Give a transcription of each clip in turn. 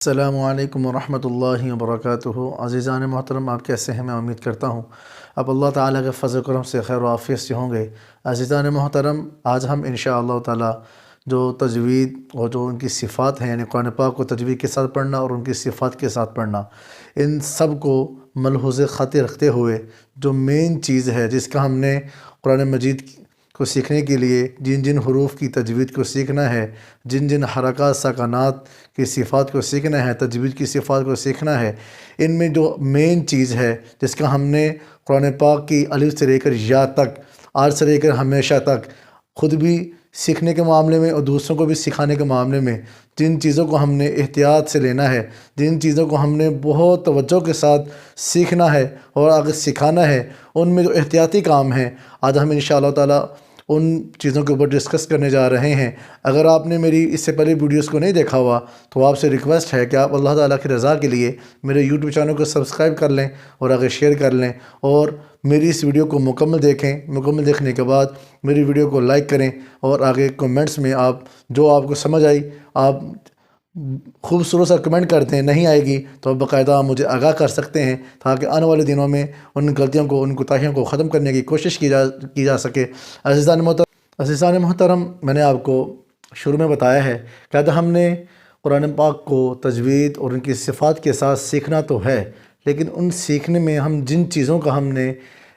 السلام علیکم ورحمۃ اللہ وبرکاتہ۔ عزیزان محترم، آپ کیسے ہیں؟ میں امید کرتا ہوں اب اللہ تعالیٰ کے فضل و کرم سے خیر و عافیت سے ہوں گے۔ عزیزان محترم، آج ہم انشاءاللہ تعالیٰ جو تجوید اور جو ان کی صفات ہیں، یعنی قرآن پاک کو تجوید کے ساتھ پڑھنا اور ان کی صفات کے ساتھ پڑھنا، ان سب کو ملحوظ خاطر رکھتے ہوئے جو مین چیز ہے جس کا ہم نے قرآن مجید کو سیکھنے کے لیے جن جن حروف کی تجوید کو سیکھنا ہے، جن جن حرکات سکنات کی صفات کو سیکھنا ہے، تجوید کی صفات کو سیکھنا ہے، ان میں جو مین چیز ہے جس کا ہم نے قرآن پاک کی الف سے لے کر یا تک، آج سے لے کر ہمیشہ تک خود بھی سیکھنے کے معاملے میں اور دوسروں کو بھی سکھانے کے معاملے میں جن چیزوں کو ہم نے احتیاط سے لینا ہے، جن چیزوں کو ہم نے بہت توجہ کے ساتھ سیکھنا ہے اور آگے سکھانا ہے، ان میں جو احتیاطی کام ہیں آج ہم انشاءاللہ تعالیٰ ان چیزوں کے اوپر ڈسکس کرنے جا رہے ہیں۔ اگر آپ نے میری اس سے پہلے ویڈیوز کو نہیں دیکھا ہوا تو آپ سے ریکویسٹ ہے کہ آپ اللہ تعالیٰ کی رضا کے لیے میرے یوٹیوب چینل کو سبسکرائب کر لیں اور آگے شیئر کر لیں، اور میری اس ویڈیو کو مکمل دیکھیں۔ مکمل دیکھنے کے بعد میری ویڈیو کو لائک کریں اور آگے کمنٹس میں آپ جو آپ کو سمجھ آئی آپ خوبصورت سا کمنٹ کرتے ہیں، نہیں آئے گی تو آپ باقاعدہ مجھے آگاہ کر سکتے ہیں تاکہ آنے والے دنوں میں ان غلطیوں کو، ان کوتاہیوں کو ختم کرنے کی کوشش کی جا سکے۔ عزیزان محترم، میں نے آپ کو شروع میں بتایا ہے کہ آج ہم نے قرآن پاک کو تجوید اور ان کی صفات کے ساتھ سیکھنا تو ہے، لیکن ان سیکھنے میں ہم جن چیزوں کا ہم نے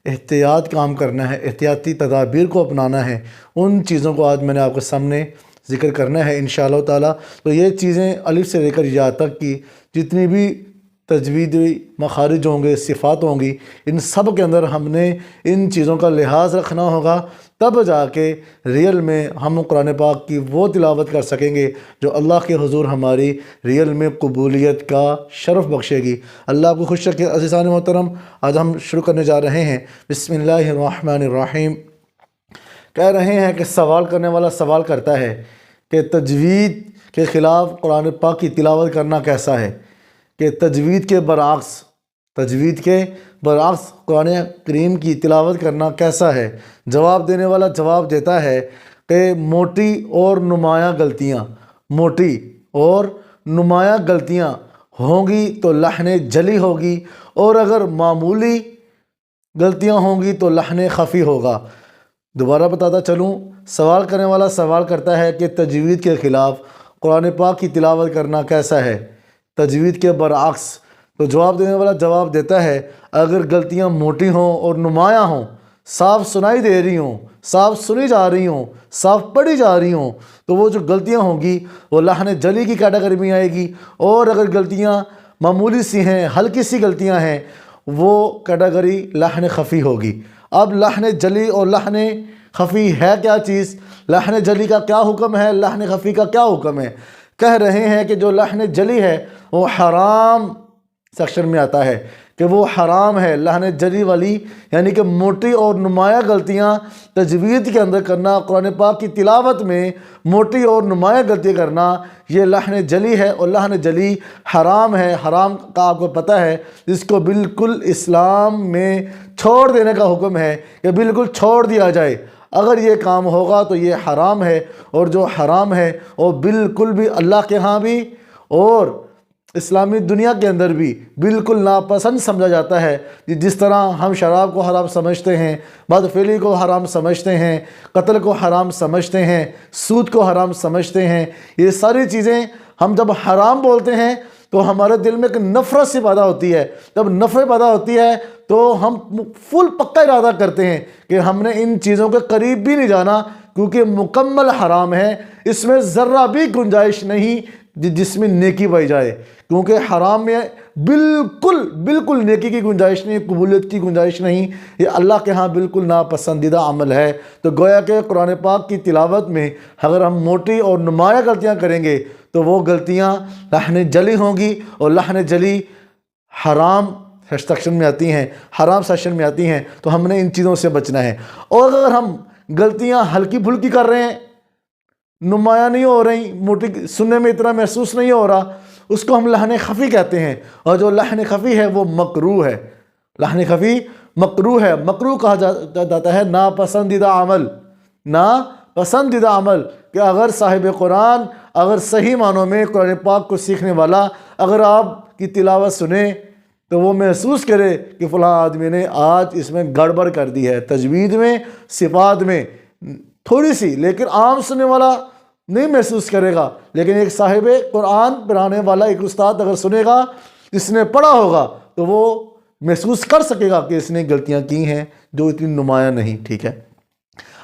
احتیاط کام کرنا ہے، احتیاطی تدابیر کو اپنانا ہے، ان چیزوں کو آج میں نے آپ کے سامنے ذکر کرنا ہے انشاءاللہ تعالیٰ۔ تو یہ چیزیں الف سے لے کر یا تک کی جتنی بھی تجویدی مخارج ہوں گے، صفات ہوں گی، ان سب کے اندر ہم نے ان چیزوں کا لحاظ رکھنا ہوگا، تب جا کے ریئل میں ہم قرآن پاک کی وہ تلاوت کر سکیں گے جو اللہ کے حضور ہماری ریئل میں قبولیت کا شرف بخشے گی۔ اللہ آپ کو خوش رکھے۔ عزیزان محترم، آج ہم شروع کرنے جا رہے ہیں۔ بسم اللہ الرحمن الرحیم۔ کہہ رہے ہیں کہ سوال کرنے والا سوال کرتا ہے کہ تجوید کے خلاف قرآن پاک کی تلاوت کرنا کیسا ہے، کہ تجوید کے برعکس قرآن کریم کی تلاوت کرنا کیسا ہے۔ جواب دینے والا جواب دیتا ہے کہ موٹی اور نمایاں غلطیاں ہوں گی تو لحن جلی ہوگی، اور اگر معمولی غلطیاں ہوں گی تو لحن خفی ہوگا۔ دوبارہ بتاتا چلوں، سوال کرنے والا سوال کرتا ہے کہ تجوید کے خلاف قرآن پاک کی تلاوت کرنا کیسا ہے، تجوید کے برعکس۔ تو جواب دینے والا جواب دیتا ہے اگر غلطیاں موٹی ہوں اور نمایاں ہوں، صاف سنائی دے رہی ہوں، صاف سنی جا رہی ہوں، صاف پڑھی جا رہی ہوں، تو وہ جو غلطیاں ہوں گی وہ لحن جلی کی کیٹیگری میں آئے گی، اور اگر غلطیاں معمولی سی ہیں، ہلکی سی غلطیاں ہیں، وہ کیٹیگری لحن خفی ہوگی۔ اب لحن جلی اور لحن خفی ہے کیا چیز؟ لحن جلی کا کیا حکم ہے، لحن خفی کا کیا حکم ہے؟ کہہ رہے ہیں کہ جو لحن جلی ہے وہ حرام سیکشن میں آتا ہے، کہ وہ حرام ہے۔ لحن جلی والی یعنی کہ موٹی اور نمایاں غلطیاں تجوید کے اندر کرنا، قرآن پاک کی تلاوت میں موٹی اور نمایاں غلطیاں کرنا، یہ لحن جلی ہے، اور لحن جلی حرام ہے۔ حرام کا آپ کو پتہ ہے، جس کو بالکل اسلام میں چھوڑ دینے کا حکم ہے کہ بالکل چھوڑ دیا جائے، اگر یہ کام ہوگا تو یہ حرام ہے، اور جو حرام ہے وہ بالکل بھی اللہ کے ہاں بھی اور اسلامی دنیا کے اندر بھی بالکل ناپسند سمجھا جاتا ہے۔ جس طرح ہم شراب کو حرام سمجھتے ہیں، بدفعلی کو حرام سمجھتے ہیں، قتل کو حرام سمجھتے ہیں، سود کو حرام سمجھتے ہیں، یہ ساری چیزیں ہم جب حرام بولتے ہیں تو ہمارے دل میں ایک نفرت سی پیدا ہوتی ہے۔ جب نفرت پیدا ہوتی ہے تو ہم فل پکا ارادہ کرتے ہیں کہ ہم نے ان چیزوں کے قریب بھی نہیں جانا، کیونکہ مکمل حرام ہے، اس میں ذرہ بھی گنجائش نہیں جس میں نیکی پائی جائے، کیونکہ حرام میں بالکل نیکی کی گنجائش نہیں، قبولیت کی گنجائش نہیں، یہ اللہ کے ہاں بالکل ناپسندیدہ عمل ہے۔ تو گویا کہ قرآن پاک کی تلاوت میں اگر ہم موٹی اور نمایاں غلطیاں کریں گے تو وہ غلطیاں لحن جلی ہوں گی، اور لحن جلی حرام سیکشن میں آتی ہیں، حرام سیکشن میں آتی ہیں، تو ہم نے ان چیزوں سے بچنا ہے۔ اور اگر ہم غلطیاں ہلکی پھلکی کر رہے ہیں، نمایاں نہیں ہو رہی، موٹی سننے میں اتنا محسوس نہیں ہو رہا، اس کو ہم لحن خفی کہتے ہیں، اور جو لحن خفی ہے وہ مکروہ ہے۔ لحن خفی مکروہ ہے، مکروہ کہا جاتا ہے ناپسندیدہ عمل، ناپسندیدہ عمل، کہ اگر صاحب قرآن اگر صحیح معنوں میں قرآن پاک کو سیکھنے والا اگر آپ کی تلاوت سنے تو وہ محسوس کرے کہ فلاں آدمی نے آج اس میں گڑبڑ کر دی ہے، تجوید میں، صفات میں تھوڑی سی، لیکن عام سننے والا نہیں محسوس کرے گا، لیکن ایک صاحب قرآن پڑھانے والا ایک استاد اگر سنے گا، جس نے پڑھا ہوگا، تو وہ محسوس کر سکے گا کہ اس نے غلطیاں کی ہیں جو اتنی نمایاں نہیں. ٹھیک ہے،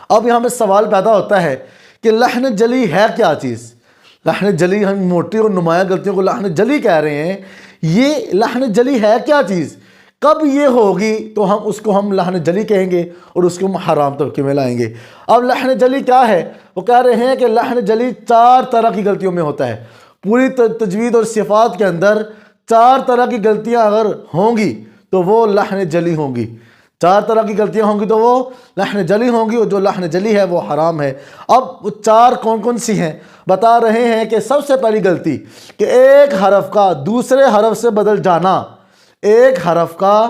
اب یہاں پہ سوال پیدا ہوتا ہے کہ لحن جلی ہے کیا چیز؟ لحن جلی، ہم موٹی اور نمایاں غلطیوں کو لحن جلی کہہ رہے ہیں، یہ لحن جلی ہے کیا چیز؟ کب یہ ہوگی تو اس کو ہم لحن جلی کہیں گے اور اس کو ہم حرام طبقے میں لائیں گے. اب لحن جلی کیا ہے؟ وہ کہہ رہے ہیں کہ لحن جلی 4 طرح کی غلطیوں میں ہوتا ہے. پوری تجوید اور صفات کے اندر 4 طرح کی غلطیاں اگر ہوں گی تو وہ لحن جلی ہوں گی. 4 طرح کی غلطیاں ہوں گی تو وہ لحن جلی ہوں گی، اور جو لحن جلی ہے وہ حرام ہے. اب وہ 4 کون کون سی ہیں بتا رہے ہیں کہ سب سے پہلی غلطی کہ ایک حرف کا دوسرے حرف سے بدل جانا. ایک حرف کا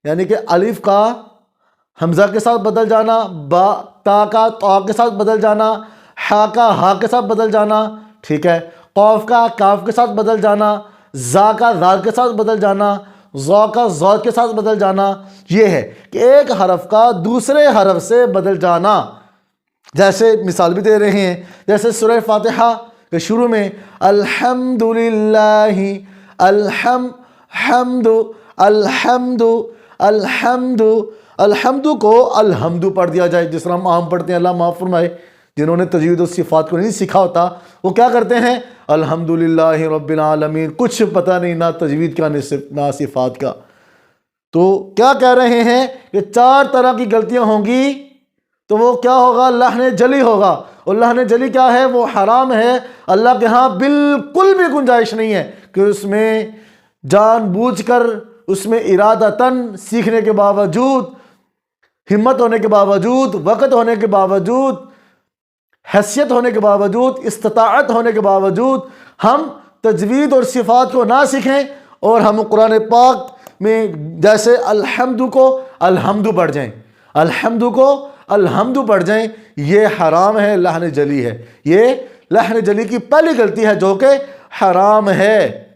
یعنی کہ الف کا حمزہ کے ساتھ بدل جانا، با تا کا طا کے ساتھ بدل جانا، ہا کا ہا کے ساتھ بدل جانا، ٹھیک ہے، قاف کا کاف کے ساتھ بدل جانا، زا کا زا کے ساتھ بدل جانا، ضا کا ضا کے ساتھ بدل جانا. یہ ہے کہ ایک حرف کا دوسرے حرف سے بدل جانا. جیسے مثال بھی دے رہے ہیں، جیسے سورہ فاتحہ کے شروع میں الحمدللہ، الحمد الحمد کو الحمد پڑھ دیا جائے، جس طرح ہم عام پڑھتے ہیں. اللہ معاف فرمائے جنہوں نے تجوید و صفات کو نہیں سیکھا ہوتا، وہ کیا کرتے ہیں الحمدللہ رب العالمین، کچھ پتہ نہیں نہ تجوید کا نہ صفات کا. تو کیا کہہ رہے ہیں کہ 4 طرح کی غلطیاں ہوں گی تو وہ کیا ہوگا؟ لحن جلی ہوگا. اور لحن جلی کیا ہے؟ وہ حرام ہے. اللہ کے ہاں بالکل بھی گنجائش نہیں ہے کہ اس میں جان بوجھ کر، اس میں ارادتاً سیکھنے کے باوجود، ہمت ہونے کے باوجود، وقت ہونے کے باوجود، حیثیت ہونے کے باوجود، استطاعت ہونے کے باوجود ہم تجوید اور صفات کو نہ سیکھیں اور ہم قرآن پاک میں جیسے الحمد کو الحمد پڑھ جائیں، الحمد کو الحمد پڑھ جائیں. یہ حرام ہے، لحن جلی ہے. یہ لحن جلی کی پہلی غلطی ہے جو کہ حرام ہے.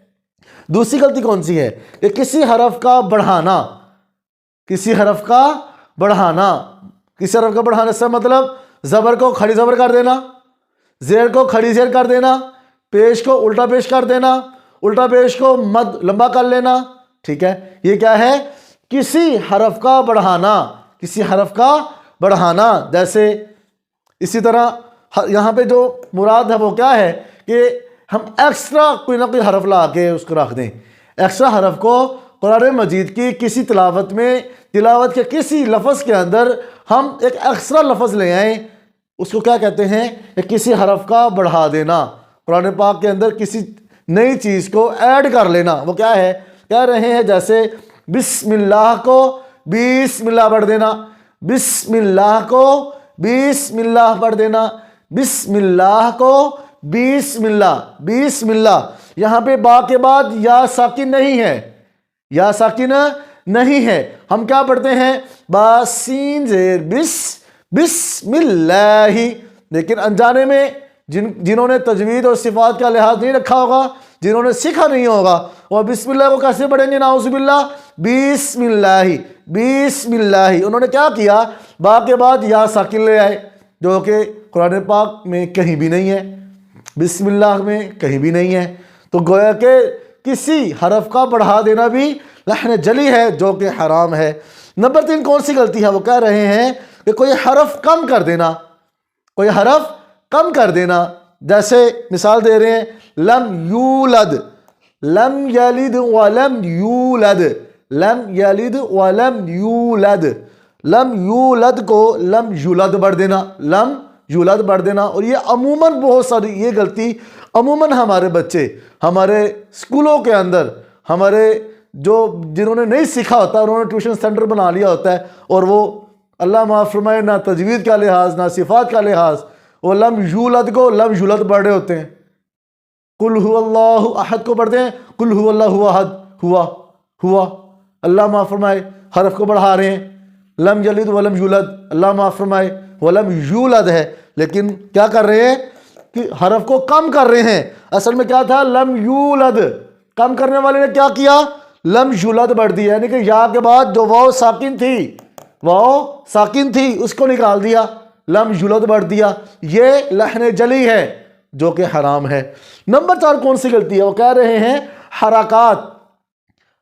دوسری غلطی کون سی ہے؟ کہ کسی حرف کا بڑھانا. کسی حرف کا بڑھانا، کسی حرف کا بڑھانے سے مطلب زبر کو کھڑی زبر کر دینا، زیر کو کھڑی زیر کر دینا، پیش کو الٹا پیش کر دینا، الٹا پیش کو مد لمبا کر لینا. ٹھیک ہے، یہ کیا ہے؟ کسی حرف کا بڑھانا. کسی حرف کا بڑھانا. جیسے اسی طرح یہاں پہ جو مراد ہے وہ کیا ہے کہ ہم ایکسٹرا کوئی نہ کوئی حرف لا کے اس کو رکھ دیں. ایکسٹرا حرف کو قرآن مجید کی کسی تلاوت میں، تلاوت کے کسی لفظ کے اندر ہم ایک ایکسٹرا لفظ لے آئیں، اس کو کیا کہتے ہیں؟ کہ کسی حرف کا بڑھا دینا. قرآن پاک کے اندر کسی نئی چیز کو ایڈ کر لینا. وہ کیا ہے؟ کہہ رہے ہیں جیسے بسم اللہ کو بسم اللہ پڑھ دینا، بسم اللہ کو بسم اللہ پڑھ دینا، بسم اللہ کو بسم اللہ. بسم اللہ یہاں پہ با کے بعد یا ساکن نہیں ہے، یا ساکن نہیں ہے. ہم کیا پڑھتے ہیں؟ با سین زیر بس، بسم اللہ. لیکن انجانے میں جنہوں نے تجوید اور صفات کا لحاظ نہیں رکھا ہوگا، جنہوں نے سیکھا نہیں ہوگا، وہ بسم اللہ کو کیسے پڑھیں گے؟ نعوذ باللہ. بسم اللہ، بسم اللہ. انہوں نے کیا کیا؟ با کے بعد یا ساکن لے آئے، جو کہ قرآن پاک میں کہیں بھی نہیں ہے، بسم اللہ میں کہیں بھی نہیں ہے. تو گویا کہ کسی حرف کا بڑھا دینا بھی لحن جلی ہے جو کہ حرام ہے. نمبر 3 کون سی غلطی ہے؟ وہ کہہ رہے ہیں کہ کوئی حرف کم کر دینا. کوئی حرف کم کر دینا. جیسے مثال دے رہے ہیں لم یولد، لم یلد ولم یولد، لم یلد ولم یولد. لم یولد کو لم یولد پڑھ دینا، لم یولد پڑھ دینا. اور یہ عموماً بہت ساری یہ غلطی عموماً ہمارے بچے ہمارے اسکولوں کے اندر، ہمارے جنہوں نے نہیں سیکھا ہوتا، انہوں نے ٹیوشن سینٹر بنا لیا ہوتا ہے، اور وہ اللہ معاف فرمائے نہ تجوید کا لحاظ نہ صفات کا لحاظ، وہ لم یولد کو لم یولد پڑھ رہے ہوتے ہیں. قل هو اللہ احد کو پڑھتے ہیں قل هو اللہ احد، ہوا. اللہ معاف فرمائے حرف کو بڑھا رہے ہیں. لم یلد ولم یولد، اللہ معاف فرمائے ولم یولد ہے، لیکن کیا کر رہے ہیں؟ کہ حرف کو کم کر رہے ہیں. اصل میں کیا تھا؟ لم یولد. کم کرنے والے نے کیا کیا؟ لم یولد بڑھ دیا، یعنی کہ یا کے بعد جو واو ساکن تھی، واو ساکن تھی، اس کو نکال دیا، لم یولد بڑھ دیا. یہ لحن جلی ہے جو کہ حرام ہے. نمبر 4 کون سی غلطی ہے؟ وہ کہہ رہے ہیں حرکات.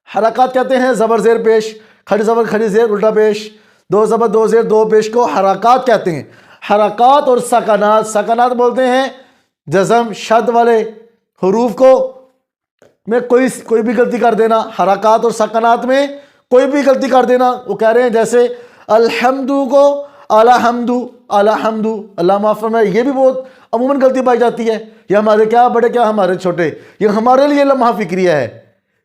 حرکات کہتے ہیں زبر زیر پیش، کھڑی زبر کھڑی زیر الٹا پیش، دو زبر دو زیر دو پیش کو حرکات کہتے ہیں. حرکات اور سکنات، سکنات بولتے ہیں جزم شد والے حروف کو میں کوئی بھی غلطی کر دینا. حرکات اور سکنات میں کوئی بھی غلطی کر دینا. وہ کہہ رہے ہیں جیسے الحمدو کو الحمدو، الحمدو، اللہ معاف فرمائے، یہ بھی بہت عموماً غلطی پائی جاتی ہے. یہ ہمارے کیا بڑے کیا ہمارے چھوٹے، یہ ہمارے لیے لمحہ فکریہ ہے.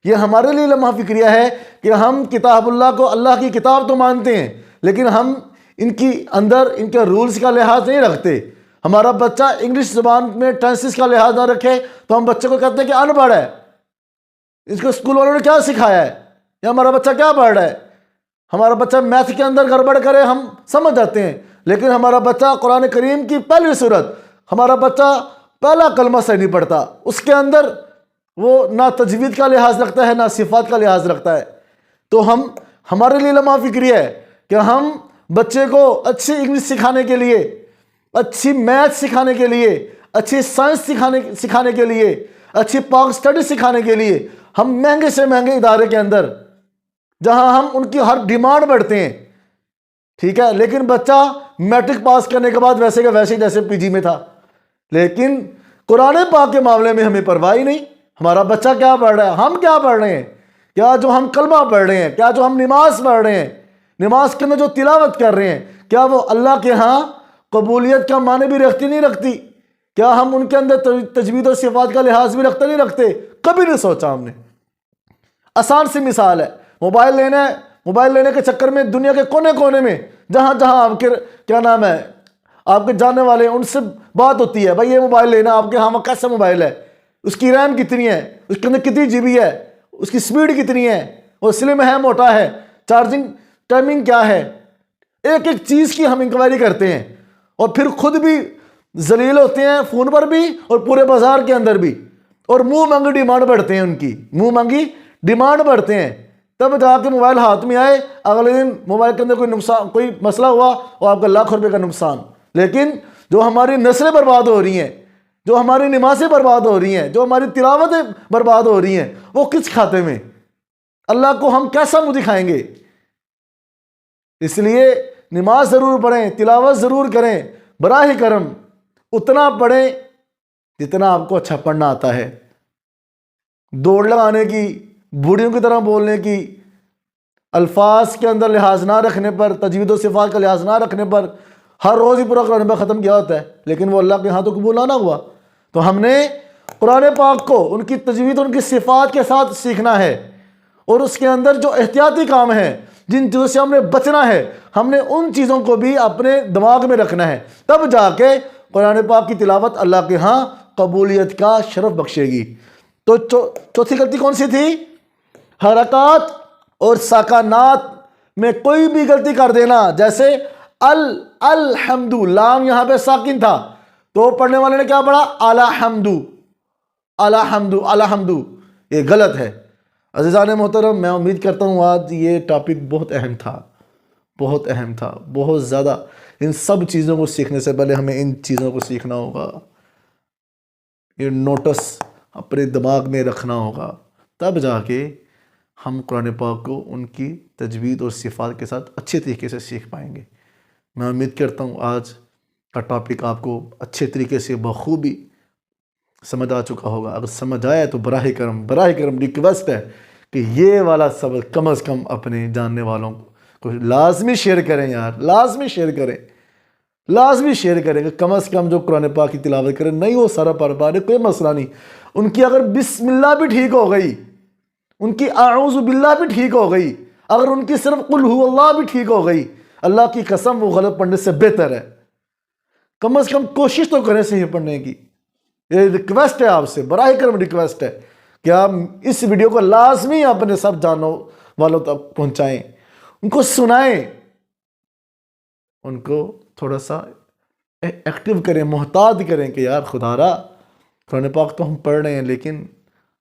یہ ہمارے لیے لمحہ فکریہ ہے کہ ہم کتاب اللہ کو اللہ کی کتاب تو مانتے ہیں، لیکن ہم ان کی اندر ان کے رولز کا لحاظ نہیں رکھتے. ہمارا بچہ انگلش زبان میں ٹینسز کا لحاظ نہ رکھے تو ہم بچے کو کہتے ہیں کہ ان پڑھ ہے. اس کو اسکول والوں نے کیا سکھایا ہے؟ یا ہمارا بچہ کیا پڑھ رہا ہے؟ ہمارا بچہ میتھ کے اندر گڑبڑ کرے ہم سمجھ جاتے ہیں، لیکن ہمارا بچہ قرآن کریم کی پہلی سورت، ہمارا بچہ پہلا کلمہ سے نہیں پڑھتا، اس کے اندر وہ نہ تجوید کا لحاظ رکھتا ہے نہ صفات کا لحاظ رکھتا ہے. تو ہمارے لیے لمحہ فکری ہے کہ ہم بچے کو اچھی انگلش سکھانے کے لیے، اچھی میتھ سکھانے کے لیے، اچھی سائنس سکھانے کے لیے، اچھی پاک سٹڈی سکھانے کے لیے ہم مہنگے سے مہنگے ادارے کے اندر جہاں ہم ان کی ہر ڈیمانڈ بڑھتے ہیں، ٹھیک ہے، لیکن بچہ میٹرک پاس کرنے کے بعد ویسے کہ ویسے جیسے پی جی میں تھا. لیکن قرآن پاک کے معاملے میں ہمیں پرواہ ہی نہیں. ہمارا بچہ کیا پڑھ رہا ہے، ہم کیا پڑھ رہے ہیں، کیا جو ہم کلمہ پڑھ رہے ہیں، کیا جو ہم نماز پڑھ رہے ہیں، نماز کے اندر جو تلاوت کر رہے ہیں، کیا وہ اللہ کے ہاں قبولیت کا معنی بھی رکھتی نہیں رکھتی؟ کیا ہم ان کے اندر تجوید و صفات کا لحاظ بھی رکھتے نہیں رکھتے؟ کبھی نہیں سوچا ہم نے. آسان سی مثال ہے، موبائل لینا ہے، موبائل لینے کے چکر میں دنیا کے کونے کونے میں جہاں آپ کے کیا نام ہے آپ کے جاننے والے ان سے بات ہوتی ہے، بھائی یہ موبائل لینا، آپ کے ہاں وہ کیسا موبائل ہے، اس کی ریم کتنی ہے، اس کے اندر کتنی جی بی ہے، اس کی سپیڈ کتنی ہے، وہ سلم ہے موٹا ہے، چارجنگ ٹائمنگ کیا ہے، ایک ایک چیز کی ہم انکوائری کرتے ہیں. اور پھر خود بھی ذلیل ہوتے ہیں فون پر بھی اور پورے بازار کے اندر بھی، اور منہ مانگی ڈیمانڈ بڑھتے ہیں، ان کی منہ مانگی ڈیمانڈ بڑھتے ہیں. تب جا کے موبائل ہاتھ میں آئے، اگلے دن موبائل کے اندر کوئی نقصان، کوئی مسئلہ ہوا اور آپ کا لاکھ روپے کا نقصان. لیکن جو ہماری نسلیں برباد ہو رہی ہیں، جو ہماری نمازیں برباد ہو رہی ہیں، جو ہماری تلاوتیں برباد ہو رہی ہیں، وہ کس کھاتے میں؟ اللہ کو ہم کیسا منہ دکھائیں گے؟ اس لیے نماز ضرور پڑھیں، تلاوت ضرور کریں، براہ کرم اتنا پڑھیں جتنا آپ کو اچھا پڑھنا آتا ہے. دوڑ لگانے کی، بوڑھیوں کی طرح بولنے کی، الفاظ کے اندر لحاظ نہ رکھنے پر، تجوید و صفات کا لحاظ نہ رکھنے پر ہر روز ہی پورا قرآن پاک ختم کیا ہوتا ہے، لیکن وہ اللہ کے ہاں تو قبول نہ ہوا. تو ہم نے قرآن پاک کو ان کی تجوید، ان کی صفات کے ساتھ سیکھنا ہے، اور اس کے اندر جو احتیاطی کام ہے، جن چیزوں سے ہم نے بچنا ہے، ہم نے ان چیزوں کو بھی اپنے دماغ میں رکھنا ہے. تب جا کے قرآن پاک کی تلاوت اللہ کے ہاں قبولیت کا شرف بخشے گی. تو چوتھی غلطی کون سی تھی؟ حرکات اور ساکنات میں کوئی بھی غلطی کر دینا. جیسے الحمد، لام یہاں پہ ساکن تھا تو پڑھنے والے نے کیا پڑھا؟ الحمد، الحمد، الحمد. یہ غلط ہے. عزیزان محترم، میں امید کرتا ہوں آج یہ ٹاپک بہت اہم تھا، بہت اہم تھا، بہت زیادہ. ان سب چیزوں کو سیکھنے سے پہلے ہمیں ان چیزوں کو سیکھنا ہوگا، یہ نوٹس اپنے دماغ میں رکھنا ہوگا، تب جا کے ہم قرآن پاک کو ان کی تجوید اور صفات کے ساتھ اچھے طریقے سے سیکھ پائیں گے. میں امید کرتا ہوں آج کا ٹاپک آپ کو اچھے طریقے سے بخوبی سمجھ آ چکا ہوگا. اگر سمجھ آیا تو براہ کرم ریکویسٹ ہے کہ یہ والا سبق کم از کم اپنے جاننے والوں کو لازمی شیئر کریں یار، لازمی شیئر کریں، لازمی شیئر کریں کہ کم از کم جو قرآن پاک کی تلاوت کریں، نہیں وہ سارا پڑھ پا رہے کوئی مسئلہ نہیں. ان کی اگر بسم اللہ بھی ٹھیک ہو گئی، ان کی اعوذ باللہ بھی ٹھیک ہو گئی، اگر ان کی صرف قل ہو اللہ بھی ٹھیک ہو گئی، اللہ کی قسم وہ غلط پڑھنے سے بہتر ہے. کم از کم کوشش تو کریں صحیح پڑھنے کی. یہ ریکویسٹ ہے آپ سے، براہ کرم ریکویسٹ ہے کہ آپ اس ویڈیو کو لازمی اپنے سب جانوں والوں تک پہنچائیں، ان کو سنائیں، ان کو تھوڑا سا ایکٹیو کریں، محتاط کریں کہ یار خدا را قرآن پاک تو ہم پڑھ رہے ہیں لیکن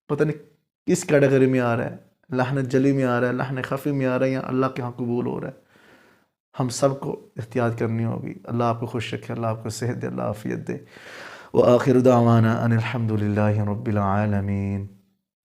پتہ نہیں کس کیٹیگری میں آ رہا ہے، لحن جلی میں آ رہا ہے، لحن خفی میں آ رہا ہے، یا اللہ کے ہاں قبول ہو رہا ہے۔ ہم سب کو احتیاط کرنی ہوگی۔ اللہ آپ کو خوش رکھے، اللہ آپ کو صحت دے، اللہ عافیت دے۔ وآخر دعوانا ان الحمد للہ رب العالمین۔